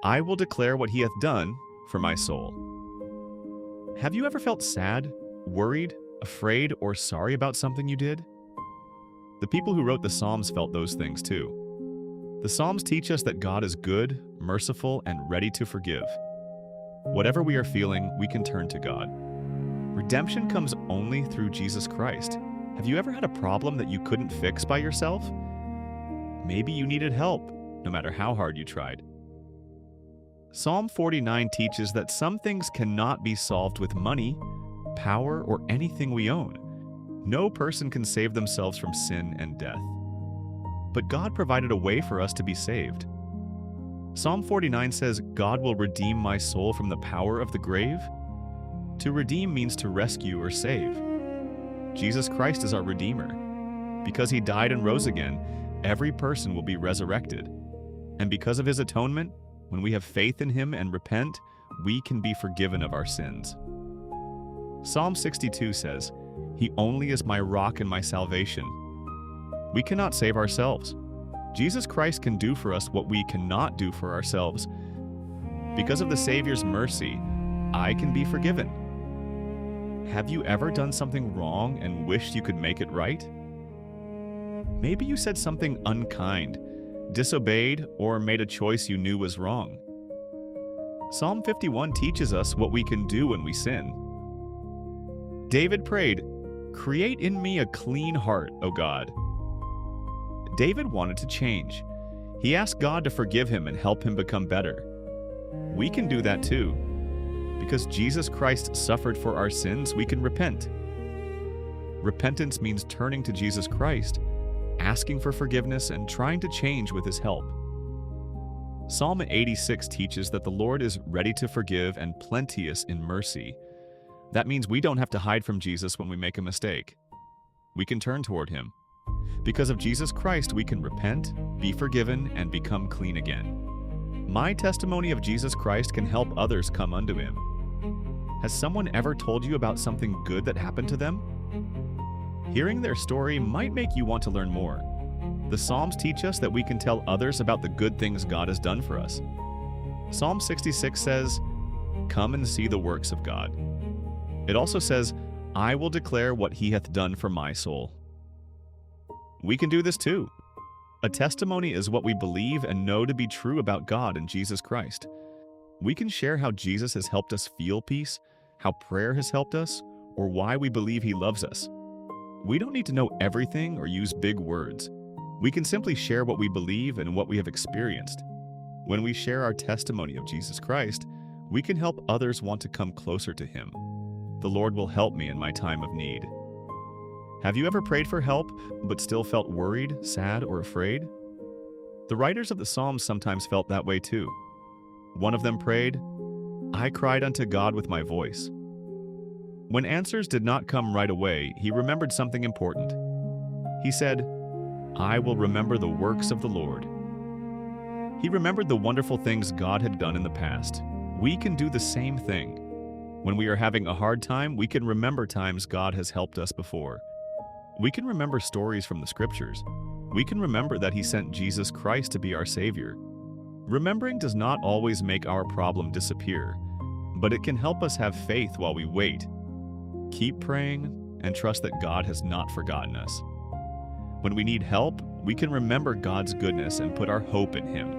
I will declare what he hath done for my soul. Have you ever felt sad, worried, afraid, or sorry about something you did? The people who wrote the Psalms felt those things too. The Psalms teach us that God is good, merciful, and ready to forgive. Whatever we are feeling, we can turn to God. Redemption comes only through Jesus Christ. Have you ever had a problem that you couldn't fix by yourself? Maybe you needed help, no matter how hard you tried. Psalm 49 teaches that some things cannot be solved with money, power, or anything we own. No person can save themselves from sin and death. But God provided a way for us to be saved. Psalm 49 says, God will redeem my soul from the power of the grave. To redeem means to rescue or save. Jesus Christ is our Redeemer. Because he died and rose again, every person will be resurrected. And because of his atonement, when we have faith in him and repent, we can be forgiven of our sins. Psalm 62 says, He only is my rock and my salvation. We cannot save ourselves. Jesus Christ can do for us what we cannot do for ourselves. Because of the Savior's mercy, I can be forgiven. Have you ever done something wrong and wished you could make it right? Maybe you said something unkind, disobeyed, or made a choice you knew was wrong. Psalm 51 teaches us what we can do when we sin. David prayed, "Create in me a clean heart, O God." David wanted to change. He asked God to forgive him and help him become better. We can do that too. Because Jesus Christ suffered for our sins, we can repent. Repentance means turning to Jesus Christ, asking for forgiveness, and trying to change with his help. Psalm 86 teaches that the Lord is ready to forgive and plenteous in mercy. That means we don't have to hide from Jesus when we make a mistake. We can turn toward him. Because of Jesus Christ, we can repent, be forgiven, and become clean again. My testimony of Jesus Christ can help others come unto him. Has someone ever told you about something good that happened to them? Hearing their story might make you want to learn more. The Psalms teach us that we can tell others about the good things God has done for us. Psalm 66 says, "Come and see the works of God." It also says, "I will declare what he hath done for my soul." We can do this too. A testimony is what we believe and know to be true about God and Jesus Christ. We can share how Jesus has helped us feel peace, how prayer has helped us, or why we believe he loves us. We don't need to know everything or use big words. We can simply share what we believe and what we have experienced. When we share our testimony of Jesus Christ, we can help others want to come closer to him. The Lord will help me in my time of need. Have you ever prayed for help, but still felt worried, sad, or afraid? The writers of the Psalms sometimes felt that way too. One of them prayed, "I cried unto God with my voice." When answers did not come right away, he remembered something important. He said, "I will remember the works of the Lord." He remembered the wonderful things God had done in the past. We can do the same thing. When we are having a hard time, we can remember times God has helped us before. We can remember stories from the scriptures. We can remember that he sent Jesus Christ to be our Savior. Remembering does not always make our problem disappear, but it can help us have faith while we wait. Keep praying and trust that God has not forgotten us. When we need help, we can remember God's goodness and put our hope in him.